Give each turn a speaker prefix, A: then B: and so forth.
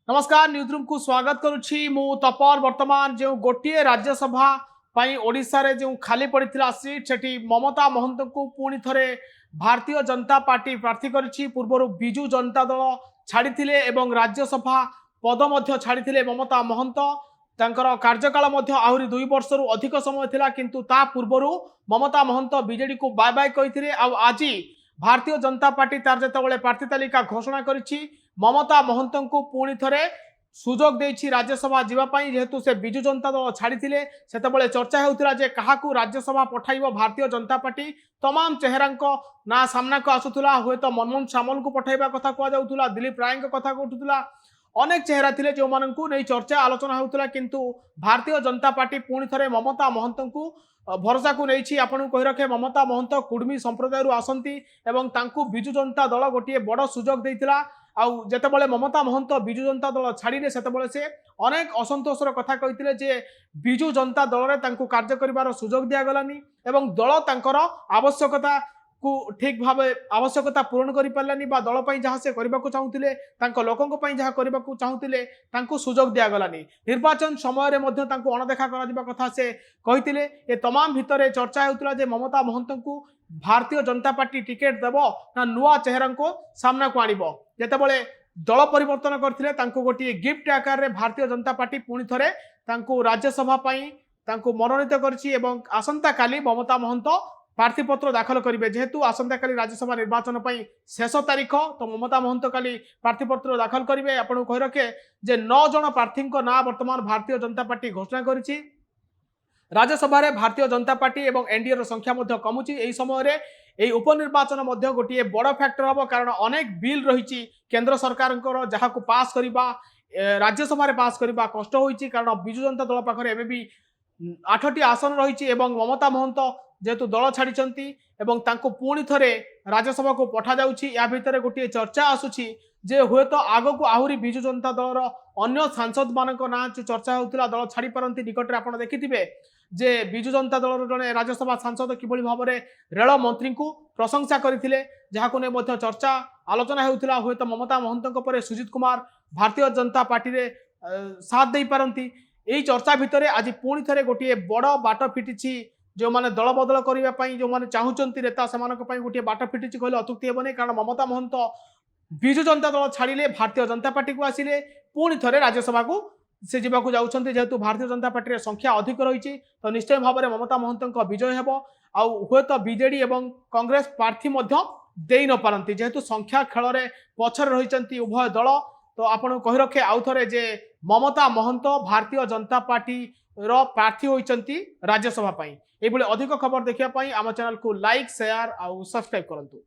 A: नमस्कार न्यूज को स्वागत करुच्ची मु तपन वर्तमान जो गोटे राज्यसभा ओडिशा रे जो खाली पड़ा सीट से ममता महंत को पुणी थे भारतीय जनता पार्टी प्रार्थी करिछि। पूर्वर विजु जनता दल छाड़ी राज्यसभा पद छाड़ी ममता महंत तांकर कार्यकाल आहरी 2 वर्ष रु अधिक समय थिला, किंतु ता पूर्वर ममता महंत बीजेडी को बाय बाय कही आज भारतीय जनता पार्टी तार जिते प्रार्थी तालिका घोषणा करिछि। ममता महंत को पुणी थे सुजोग देछि राज्यसभा जीवाई, जेहेतु से विजु जनता दल छाड़ी से चर्चा होता जे क्या राज्यसभा पठाइब भारतीय जनता पार्टी। तमाम चेहरा ना सामना को आसूला, हुए तो मनमोहन सामल को पठाइबा कथा कहला, दिलीप राय कथा कहूला, अनेक चेहरा थे जो मानू नहीं चर्चा आलोचना होता, किंतु भारतीय जनता पार्टी पुणी थे ममता महंत को भरोसा को नहीं आपन कही रखे। ममता महंत कुर्मी संप्रदाय आसती एवं तांकू विजु जनता दल गोटे बड़ सुजोग देइतिला। आउ जेतेबेले ममता महंत विजु जनता दल छाड़िले सेतेबेले से अनेक असंतोषर कथा कहितिले जे विजु जनता दल रे तांकू कार्य करिवार सुजोग दिया गलानी एवं दल तांकर आवश्यकता को ठीक भाव आवश्यकता पूरण करि पारलानी बा दल पई जहां से करबा को चाहुतिले तांको लोकन पई जहां करबा को चाहुतिले तांको सुजोग दिया गलानी। निर्वाचन समय रे मध्ये तांको अनदेखा करा दिबा कथा से कहितिले। ए तमाम भितरे चर्चा होतला जे ममता महंत को भारतीय जनता पार्टी टिकेट देबो ना नुआ चेहरा को सामना को आनिबो। जेतेबेले दल परिवर्तन करथिले तांको गोटी गिफ्ट आकार रे भारतीय जनता पार्टी पुणी थरे तांको राज्यसभा पई तांको मनोनीत करछि एवं आसंता काली ममता महंत प्रार्थीपत्र दाखल करेंगे। जेहेतु आसंता काली राज्यसभा निर्वाचन पर शेष तारीख, तो ममता महंत काली प्रार्थीपत्र दाखल करेंगे। आपको कही रखे जे 9 जन प्रार्थी ना वर्तमान भारतीय जनता पार्टी घोषणा करिछि। राज्यसभा रे भारतीय जनता पार्टी एवं एनडीए संख्या कमुची। यही समय यही उपनिर्वाचन गोटे बड़ फैक्टर हम, कारण अनेक बिल रही केंद्र सरकार जहाँ को पास करवा राज्यसभा रे पास करवा कष्ट होइछि, कारण विजु जनता दल पाखरे एबे भी 8टी आसन रही। ममता महंत जेहेतु दल छाड़ी एवं तांको पुणी थे राज्यसभा को पठा जाउछि। या भितर गोटे चर्चा आसुछि जे हुए तो आग को आहरी विजु जनता दल अन्य सांसद मान ना चर्चा होता दल छाड़ी पारती। निकट में आपड़ देखिथे जे विजु जनता दल जड़े राज्यसभा सांसद किभली भाव में रेल मंत्री को प्रशंसा करते, जहाँ को नहीं चर्चा आलोचना होता। हुए तो ममता महंत पर सुजित कुमार भारतीय जनता पार्टी रे साथ दे पारती। यही चर्चा भितर आज पुणी थे गोटे बड़ बाट फिटी जो माने दल बदल करने जो माने चाहूचंती नेता से गोटे बाट फिटी कहले अत्युक्ति हेबनी, कारण ममता महंत विजु जनता दल छाड़िले भारतीय जनता पार्टी को आसिले पुणी थे राज्यसभा को से जावाक जाउछंती। जेहेतु भारतीय जनता पार्टी रे संख्या अधिक रही, तो निश्चय भाव में ममता महंत विजय हेब। हुए तो बीजेडी एवं कांग्रेस प्रार्थी दे न पारती, जेहेतु संख्या खेल में पछर रही उभय दल। तो आपन कही रखे आउ थे जे ममता महंत भारतीय जनता पार्टी रो प्रार्थी होइचंती राज्यसभा पई। एबले अधिक खबर देखिया पई आम चैनल को लाइक शेयर और सब्सक्राइब करंतु।